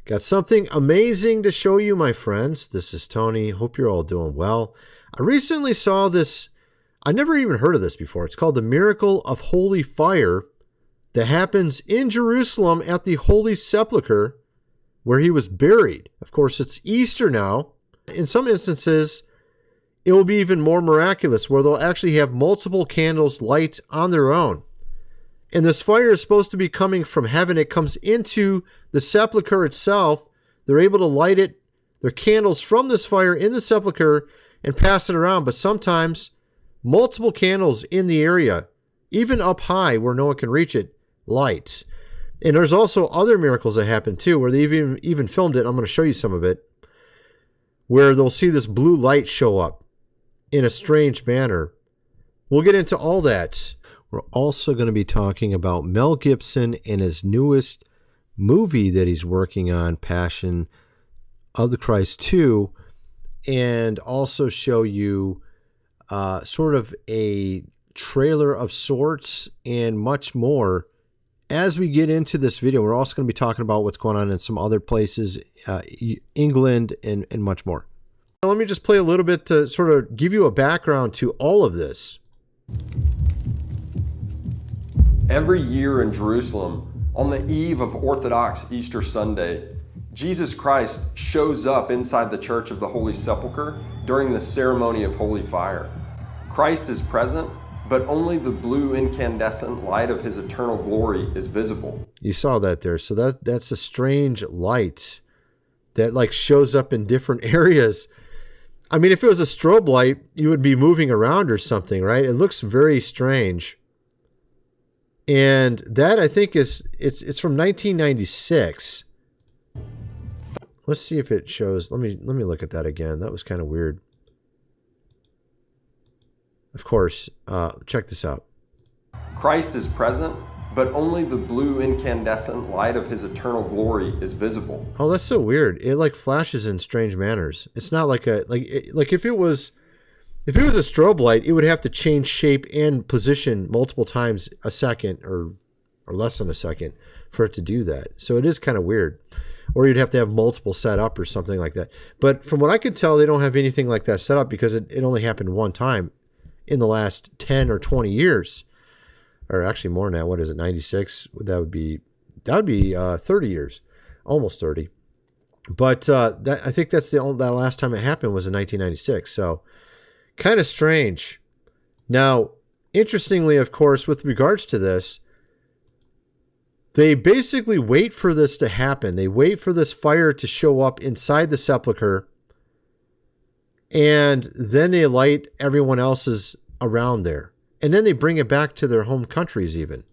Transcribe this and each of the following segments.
Got something amazing to show you, my friends. This is Tony. Hope you're all doing well. I recently saw this. I never even heard of this before. It's called the Miracle of Holy Fire that happens in Jerusalem at the Holy Sepulchre where he was buried. Of course, it's Easter now. In some instances, it will be even more miraculous where they'll actually have multiple candles light on their own. And this fire is supposed to be coming from heaven. It comes into the sepulcher itself. They're able to light it, their candles from this fire in the sepulcher and pass it around. But sometimes multiple candles in the area, even up high where no one can reach it, light. And there's also other miracles that happen too, where they even filmed it. I'm going to show you some of it, where they'll see this blue light show up in a strange manner. We'll get into all that. We're also going to be talking about Mel Gibson and his newest movie that he's working on, Passion of the Christ 2, and also show you sort of a trailer of sorts and much more. As we get into this video, we're also going to be talking about what's going on in some other places, England, and much more. Now, let me just play a little bit to sort of give you a background to all of this. Every year in Jerusalem, on the eve of Orthodox Easter Sunday, Jesus Christ shows up inside the Church of the Holy Sepulchre during the ceremony of Holy Fire. Christ is present, but only the blue incandescent light of his eternal glory is visible. You saw that there. So that's a strange light that like shows up in different areas. I mean, if it was a strobe light, you would be moving around or something, right? It looks very strange. And that, I think, it's from 1996. Let's see if it shows. Let me look at that again. That was kind of weird. Of course, check this out. Christ is present, but only the blue incandescent light of his eternal glory is visible. Oh, that's so weird. It like flashes in strange manners. It's not like if it was a strobe light, it would have to change shape and position multiple times a second or less than a second for it to do that. So it is kind of weird. Or you'd have to have multiple set up or something like that. But from what I can tell, they don't have anything like that set up because it only happened one time in the last 10 or 20 years. Or actually more than that. What is it, 96? That would be 30 years. Almost 30. But I think that's that last time it happened was in 1996. So kind of strange. Now, interestingly, of course, with regards to this, they basically wait for this to happen. They wait for this fire to show up inside the sepulcher, and then they light everyone else's around there. And then they bring it back to their home countries even.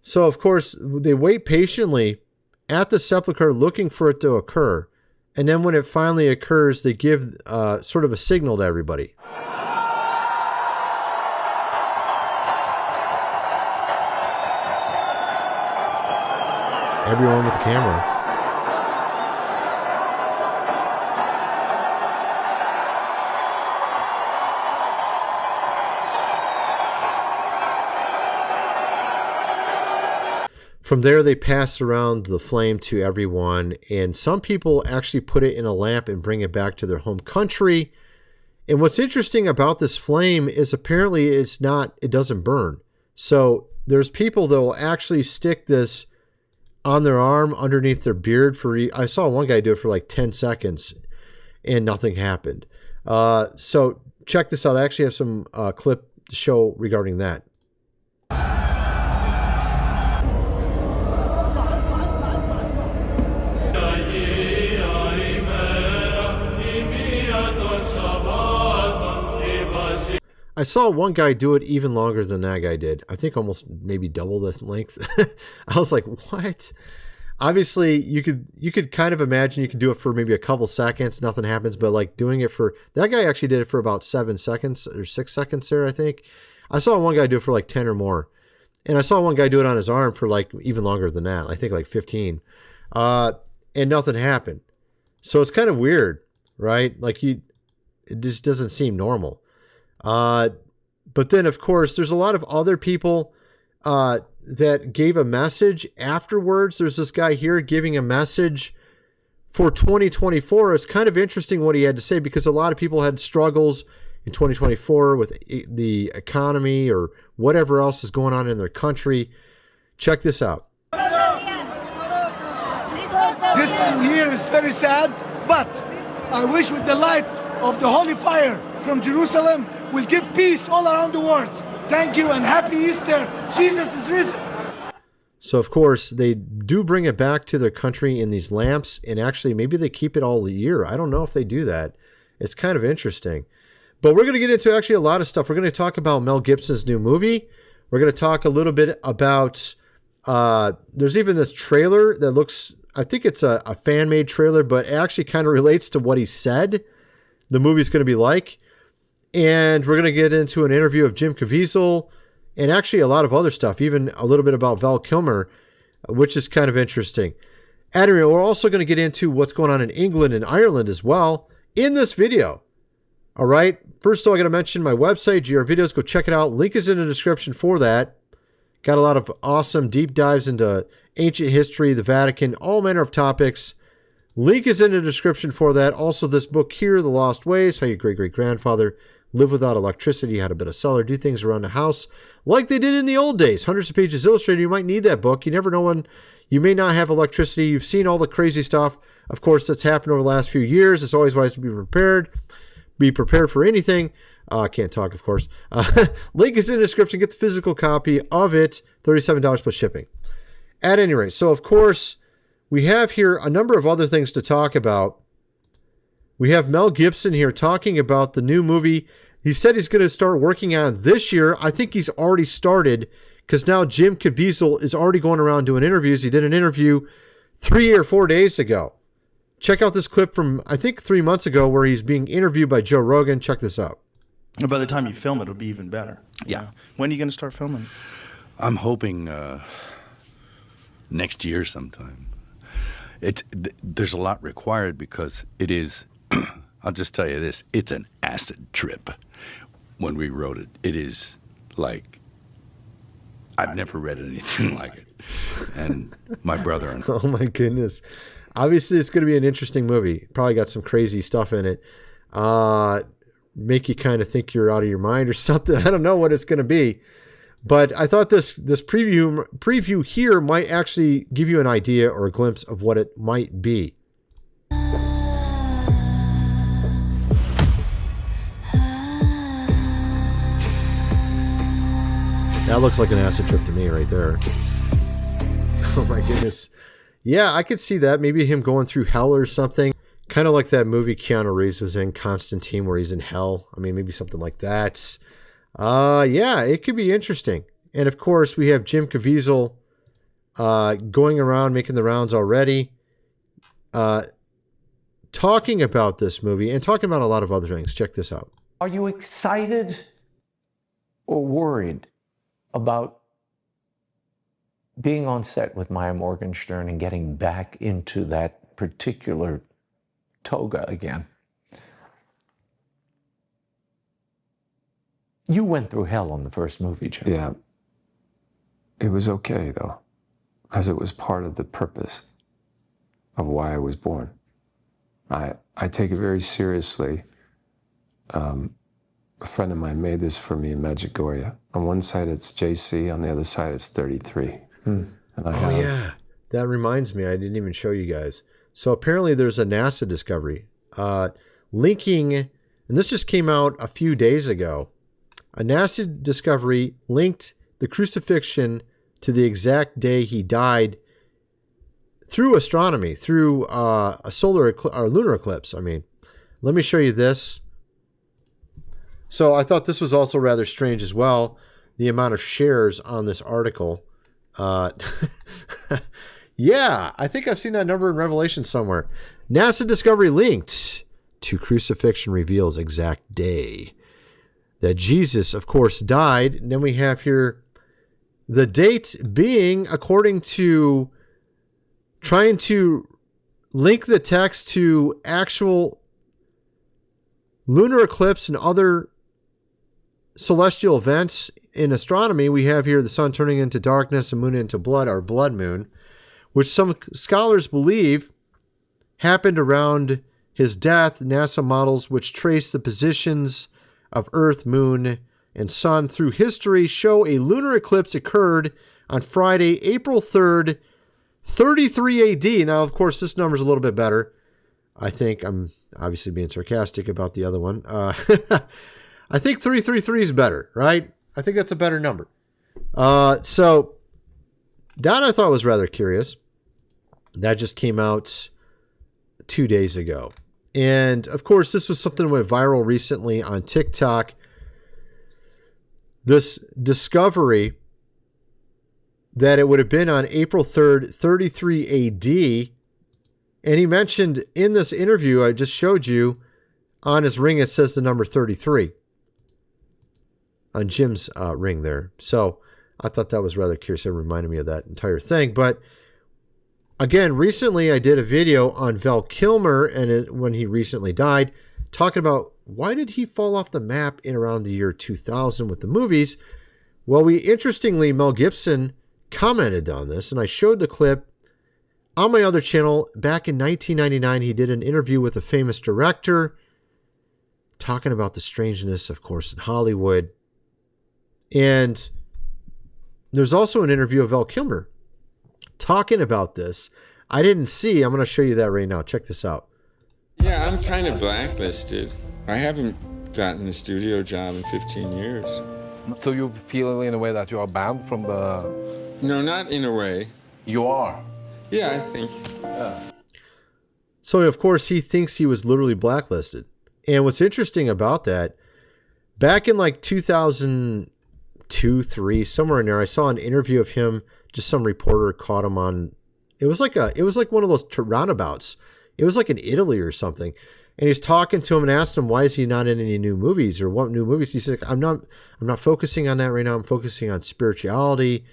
So, of course, they wait patiently at the sepulcher looking for it to occur. And then when it finally occurs, they give sort of a signal to everybody. Everyone with the camera. From there, they pass around the flame to everyone, and some people actually put it in a lamp and bring it back to their home country. And what's interesting about this flame is apparently it doesn't burn. So there's people that will actually stick this on their arm underneath their beard I saw one guy do it for like 10 seconds and nothing happened. So check this out. I actually have some clip to show regarding that. I saw one guy do it even longer than that guy did. I think almost maybe double the length. I was like, what? Obviously, you could kind of imagine you could do it for maybe a couple seconds, nothing happens, but like doing it for, that guy actually did it for about 7 seconds or 6 seconds there, I think. I saw one guy do it for like 10 or more. And I saw one guy do it on his arm for like even longer than that. I think like 15. And nothing happened. So it's kind of weird, right? Like it just doesn't seem normal. But then, of course, there's a lot of other people that gave a message afterwards. There's this guy here giving a message for 2024. It's kind of interesting what he had to say, because a lot of people had struggles in 2024 with the economy or whatever else is going on in their country. Check this out. This year is very sad, but I wish with the light of the holy fire from Jerusalem will give peace all around the world. Thank you and happy Easter. Jesus is risen. So, of course, they do bring it back to their country in these lamps, and actually maybe they keep it all year. I don't know if they do that. It's kind of interesting. But we're going to get into actually a lot of stuff. We're going to talk about Mel Gibson's new movie. We're going to talk a little bit about, there's even this trailer that looks, I think it's a fan-made trailer, but it actually kind of relates to what he said the movie's going to be like. And we're going to get into an interview of Jim Caviezel, and actually a lot of other stuff, even a little bit about Val Kilmer, which is kind of interesting. Anyway, we're also going to get into what's going on in England and Ireland as well in this video. All right. First of all, I got to mention my website, GR Videos. Go check it out. Link is in the description for that. Got a lot of awesome deep dives into ancient history, the Vatican, all manner of topics. Link is in the description for that. Also, this book here, The Lost Ways, how your great-great-grandfather lived without electricity, had a bit of cellar, do things around the house like they did in the old days. Hundreds of pages illustrated. You might need that book. You never know when you may not have electricity. You've seen all the crazy stuff, of course, that's happened over the last few years. It's always wise to be prepared. Be prepared for anything. Can't talk, of course. Link is in the description. Get the physical copy of it. $37 plus shipping. At any rate, so of course, we have here a number of other things to talk about. We have Mel Gibson here talking about the new movie. He said he's going to start working on this year. I think he's already started, because now Jim Caviezel is already going around doing interviews. He did an interview 3 or 4 days ago. Check out this clip from, I think, 3 months ago, where he's being interviewed by Joe Rogan. Check this out. By the time you film it, it'll be even better. Yeah. When are you going to start filming? I'm hoping next year sometime. There's a lot required, because it is, I'll just tell you this, it's an acid trip when we wrote it. It is like, I've never read anything like it. And my brother and Oh my goodness. Obviously, it's going to be an interesting movie. Probably got some crazy stuff in it. Make you kind of think you're out of your mind or something. I don't know what it's going to be. But I thought this preview here might actually give you an idea or a glimpse of what it might be. That looks like an acid trip to me right there. Oh my goodness. Yeah, I could see that. Maybe him going through hell or something. Kind of like that movie Keanu Reeves was in, Constantine, where he's in hell. I mean, maybe something like that. Yeah, it could be interesting. And of course, we have Jim Caviezel going around, making the rounds already, talking about this movie and talking about a lot of other things. Check this out. Are you excited or worried about being on set with Maya Morgenstern and getting back into that particular toga again? You went through hell on the first movie, Jim. Yeah. It was okay, though, because it was part of the purpose of why I was born. I take it very seriously. A friend of mine made this for me in Medjugorje. On one side, it's JC. On the other side, it's 33. And Yeah. That reminds me. I didn't even show you guys. So apparently there's a NASA discovery linking, and this just came out a few days ago, a NASA discovery linked the crucifixion to the exact day he died through astronomy, through a lunar eclipse. I mean, let me show you this. So I thought this was also rather strange as well, the amount of shares on this article. Yeah, I think I've seen that number in Revelation somewhere. NASA discovery linked to crucifixion reveals exact day that Jesus, of course, died. And then we have here the date being, according to trying to link the text to actual lunar eclipse and other celestial events in astronomy. We have here the sun turning into darkness and moon into blood, our blood moon, which some scholars believe happened around his death. NASA models which trace the positions of Earth, moon, and sun through history show a lunar eclipse occurred on Friday, April 3rd, 33 AD. Now, of course, this number is a little bit better. I think I'm obviously being sarcastic about the other one. I think 333 is better, right? I think that's a better number. So that I thought was rather curious. That just came out 2 days ago. And of course, this was something that went viral recently on TikTok. This discovery that it would have been on April 3rd, 33 AD. And he mentioned in this interview I just showed you, on his ring it says the number 33 on Jim's ring there. So I thought that was rather curious. It reminded me of that entire thing. But again, recently I did a video on Val Kilmer and when he recently died, talking about why did he fall off the map in around the year 2000 with the movies. Well, interestingly, Mel Gibson commented on this, and I showed the clip on my other channel. Back in 1999, he did an interview with a famous director talking about the strangeness, of course, in Hollywood. And there's also an interview of Val Kilmer talking about this. I didn't see. I'm going to show you that right now. Check this out. Yeah, I'm kind of blacklisted. I haven't gotten a studio job in 15 years. So you feel in a way that you are banned from the... No, not in a way. You are? Yeah, I think. So, of course, he thinks he was literally blacklisted. And what's interesting about that, back in like 2002, 3, somewhere in there, I saw an interview of him. Just some reporter caught him on. It was like one of those roundabouts. It was like in Italy or something. And he's talking to him and asked him, why is he not in any new movies or what new movies? He said, I'm not focusing on that right now. I'm focusing on spirituality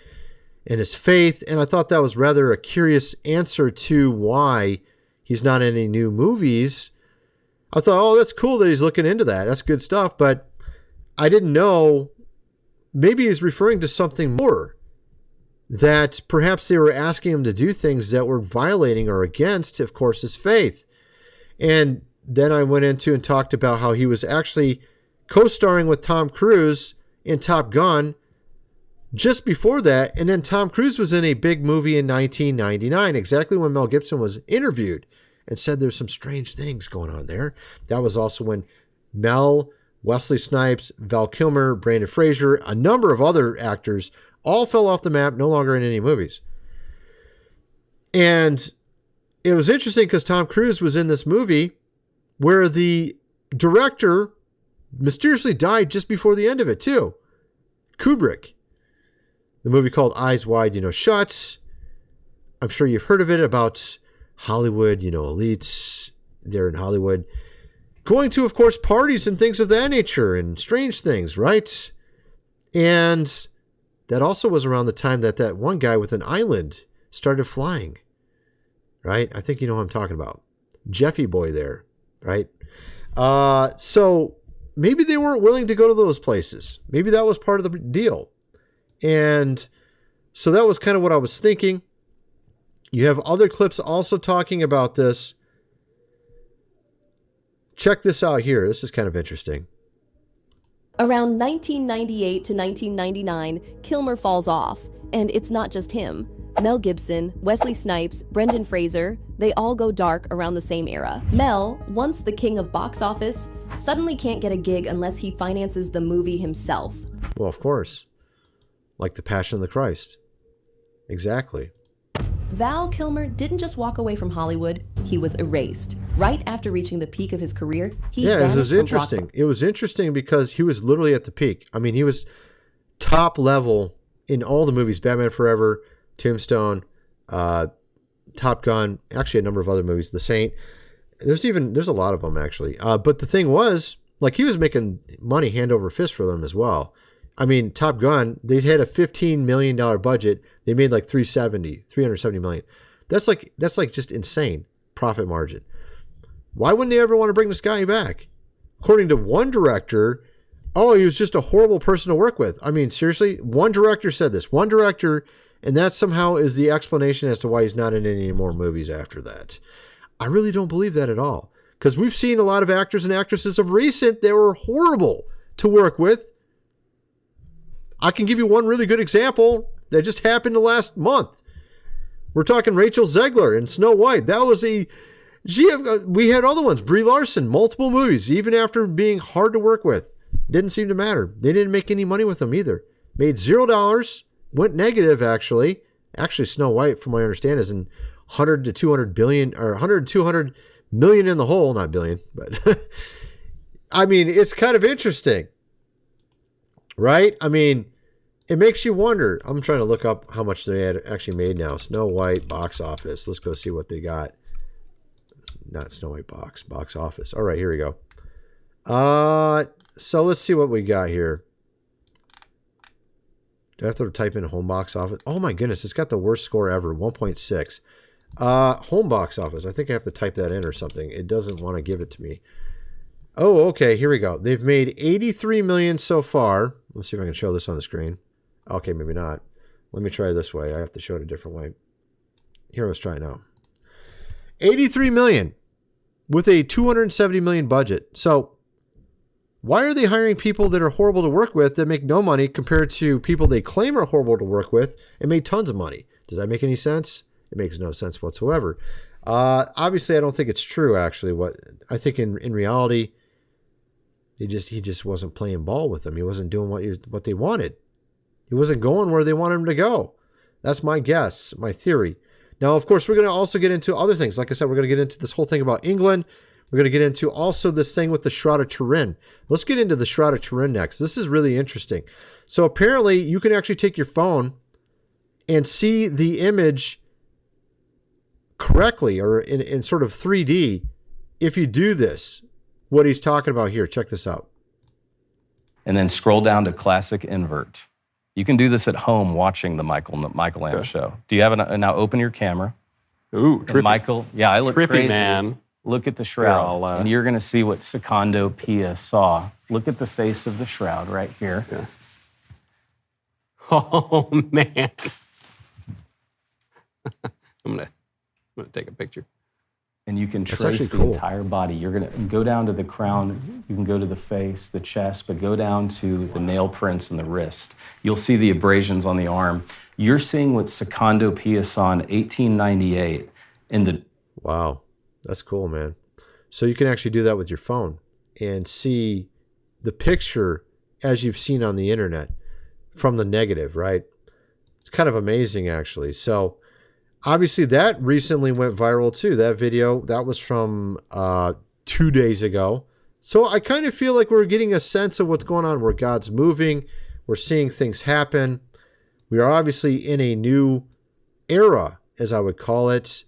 and his faith. And I thought that was rather a curious answer to why he's not in any new movies. I thought, oh, that's cool that he's looking into that. That's good stuff. But I didn't know, maybe he's referring to something more, that perhaps they were asking him to do things that were violating or against, of course, his faith. And then I went into and talked about how he was actually co-starring with Tom Cruise in Top Gun just before that. And then Tom Cruise was in a big movie in 1999, exactly when Mel Gibson was interviewed and said there's some strange things going on there. That was also when Mel, Wesley Snipes, Val Kilmer, Brandon Fraser, a number of other actors all fell off the map, no longer in any movies. And it was interesting because Tom Cruise was in this movie where the director mysteriously died just before the end of it too. Kubrick. The movie called Eyes Wide, Shut. I'm sure you've heard of it, about Hollywood, elites there in Hollywood. Going to, of course, parties and things of that nature and strange things, right? And that also was around the time that one guy with an island started flying, right? I think you know what I'm talking about. Jeffy boy there, right? So maybe they weren't willing to go to those places. Maybe that was part of the deal. And so that was kind of what I was thinking. You have other clips also talking about this. Check this out here. This is kind of interesting. Around 1998 to 1999, Kilmer falls off. And it's not just him. Mel Gibson, Wesley Snipes, Brendan Fraser, they all go dark around the same era. Mel, once the king of box office, suddenly can't get a gig unless he finances the movie himself. Well, of course. Like The Passion of the Christ. Exactly. Val Kilmer didn't just walk away from Hollywood, he was erased. Right after reaching the peak of his career, he vanished. It was interesting. It was interesting because he was literally at the peak. I mean, he was top level in all the movies: Batman Forever, Tombstone, Top Gun, actually a number of other movies, The Saint. There's a lot of them actually. But the thing was, like, he was making money hand over fist for them as well. I mean, Top Gun, they had a $15 million budget. They made like 370 million. That's like just insane. profit margin. Why wouldn't they ever want to bring this guy back? According to one director, oh, he was just a horrible person to work with. I mean, seriously, one director said this. One director, and that somehow is the explanation as to why he's not in any more movies after that. I really don't believe that at all. Because we've seen a lot of actors and actresses of recent that were horrible to work with. I can give you one really good example that just happened the last month. We're talking Rachel Zegler in Snow White. That was we had other ones. Brie Larson, multiple movies, even after being hard to work with. Didn't seem to matter. They didn't make any money with them either. Made $0, went negative actually. Actually, Snow White, from what I understand, is in 100 to 200 billion, or 100 to 200 million in the hole, not billion, but I mean, it's kind of interesting, right? I mean, it makes you wonder. I'm trying to look up how much they had actually made now. Snow White box office. Let's go see what they got. Not Snow White box office. All right, here we go. So let's see what we got here. Do I have to type in home box office? Oh my goodness, it's got the worst score ever, 1.6. Home box office. I think I have to type that in or something. It doesn't want to give it to me. Oh, okay, here we go. They've made 83 million so far. Let's see if I can show this on the screen. Okay, maybe not. Let me try this way. I have to show it a different way. Here, let's try it now. 83 million with a 270 million budget. So why are they hiring people that are horrible to work with that make no money compared to people they claim are horrible to work with and make tons of money? Does that make any sense? It makes no sense whatsoever. Obviously, I don't think it's true, actually. What I think in reality, he just wasn't playing ball with them. He wasn't doing what they wanted. He wasn't going where they wanted him to go. That's my guess, my theory. Now, of course, we're going to also get into other things. Like I said, we're going to get into this whole thing about England. We're going to get into also this thing with the Shroud of Turin. Let's get into the Shroud of Turin next. This is really interesting. So apparently, you can actually take your phone and see the image correctly, or in sort of 3D, if you do this, what he's talking about here. Check this out. And then scroll down to classic invert. You can do this at home watching the Michelangelo show. Do you have now open your camera. Ooh, trippy. Michael, yeah, I look trippy, crazy. Man. Look at the shroud, and you're going to see what Secondo Pia saw. Look at the face of the shroud right here. Yeah. Oh, man. I'm gonna take a picture. And you can trace the entire body. You're going to go down to the crown. You can go to the face, the chest, but go down to the nail prints in the wrist. You'll see the abrasions on the arm. You're seeing what Secondo Pia saw in 1898 in the... Wow. That's cool, man. So you can actually do that with your phone and see the picture as you've seen on the internet from the negative, right? It's kind of amazing, actually. So obviously that recently went viral too. That video, that was from 2 days ago. So I kind of feel like we're getting a sense of what's going on, where God's moving. We're seeing things happen. We are obviously in a new era, as I would call it.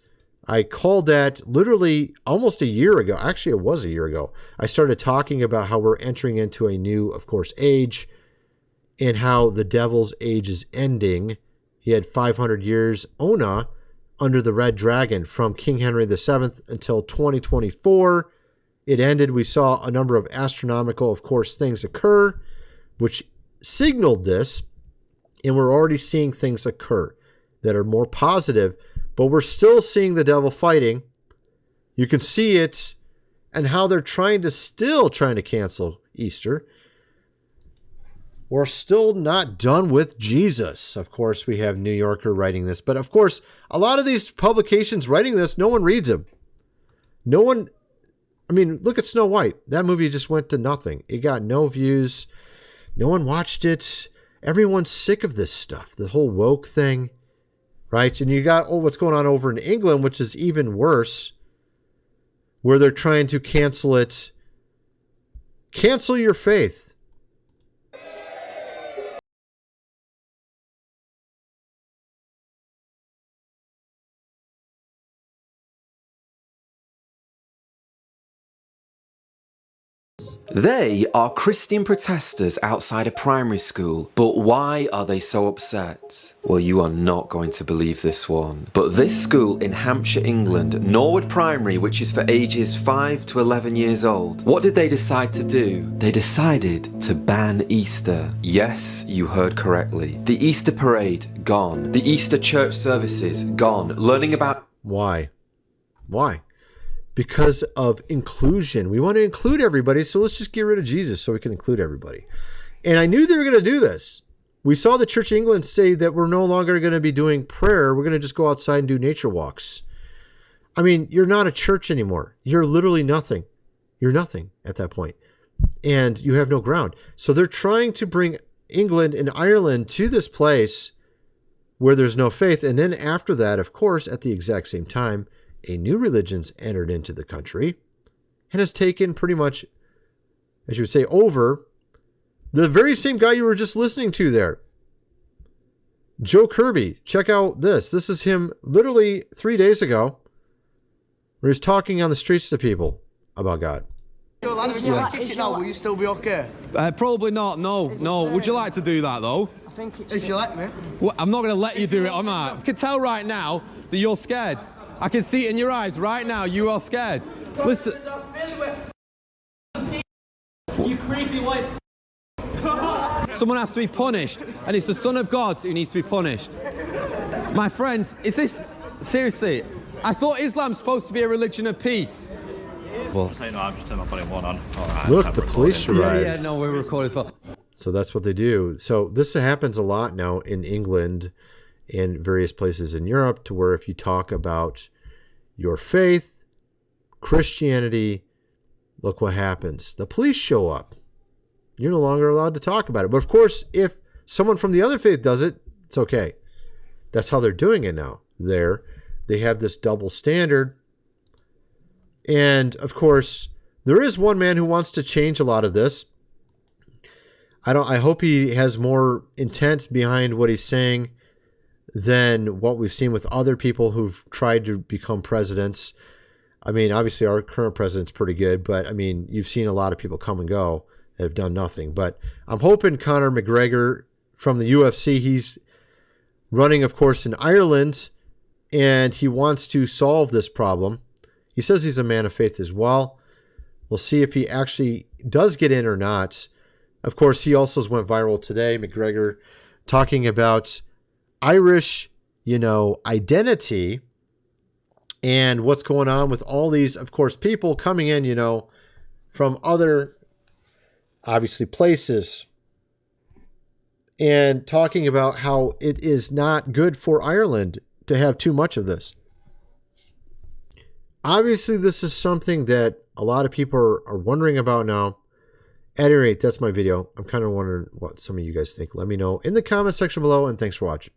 I called that literally almost a year ago. Actually, it was a year ago. I started talking about how we're entering into a new, of course, age, and how the devil's age is ending. He had 500 years, Ona, under the Red Dragon from King Henry VII until 2024. It ended. We saw a number of astronomical, of course, things occur, which signaled this, and we're already seeing things occur that are more positive. But we're still seeing the devil fighting. You can see it, and how they're trying to cancel Easter. We're still not done with Jesus. Of course, we have New Yorker writing this. But of course, a lot of these publications writing this, no one reads them. No one, I mean, look at Snow White. That movie just went to nothing. It got no views. No one watched it. Everyone's sick of this stuff. The whole woke thing. Right? And you got what's going on over in England, which is even worse, where they're trying to cancel it. Cancel your faith. They are Christian protesters outside a primary school, but why are they so upset? Well, you are not going to believe this one. But this school in Hampshire, England, Norwood Primary, which is for ages 5 to 11 years old, what did they decide to do? They decided to ban Easter. Yes, you heard correctly. The Easter parade, gone. The Easter church services, gone. Learning about... Why? Why? Because of inclusion. We want to include everybody, so let's just get rid of Jesus so we can include everybody. And I knew they were going to do this. We saw the Church of England say that we're no longer going to be doing prayer. We're going to just go outside and do nature walks. I mean, you're not a church anymore. You're literally nothing. You're nothing at that point. And you have no ground. So they're trying to bring England and Ireland to this place where there's no faith. And then after that, of course, at the exact same time, a new religion's entered into the country and has taken pretty much, as you would say, over the very same guy you were just listening to there. Joe Kirby. Check out this. This is him literally 3 days ago where he's talking on the streets to people about God. Yo, lads, if you kick it now, will you still be okay? Probably not, no. Would you like to do that, though? I think it's... If you let me. Well, I'm not going to let you do it, am I? I can tell right now that you're scared. I can see it in your eyes right now. You are scared. Listen. You creepy white. Someone has to be punished, and it's the Son of God who needs to be punished. My friends, is this... Seriously, I thought Islam's supposed to be a religion of peace. Well, no, I'm just turning my body one on. Right, look, the police arrived. Yeah, no, we're recording as well. So that's what they do. So this happens a lot now in England and various places in Europe, to where if you talk about your faith, Christianity, look what happens. The police show up. You're no longer allowed to talk about it. But of course, if someone from the other faith does it, it's okay. That's how they're doing it now. They have this double standard. And of course, there is one man who wants to change a lot of this. I hope he has more intent behind what he's saying than what we've seen with other people who've tried to become presidents. I mean, obviously our current president's pretty good, but I mean, you've seen a lot of people come and go that have done nothing. But I'm hoping Conor McGregor from the UFC, he's running, of course, in Ireland, and he wants to solve this problem. He says he's a man of faith as well. We'll see if he actually does get in or not. Of course, he also went viral today, McGregor, talking about Irish, identity and what's going on with all these, of course, people coming in, from other, obviously, places, and talking about how it is not good for Ireland to have too much of this. Obviously, this is something that a lot of people are wondering about now. At any rate, that's my video. I'm kind of wondering what some of you guys think. Let me know in the comment section below, and thanks for watching.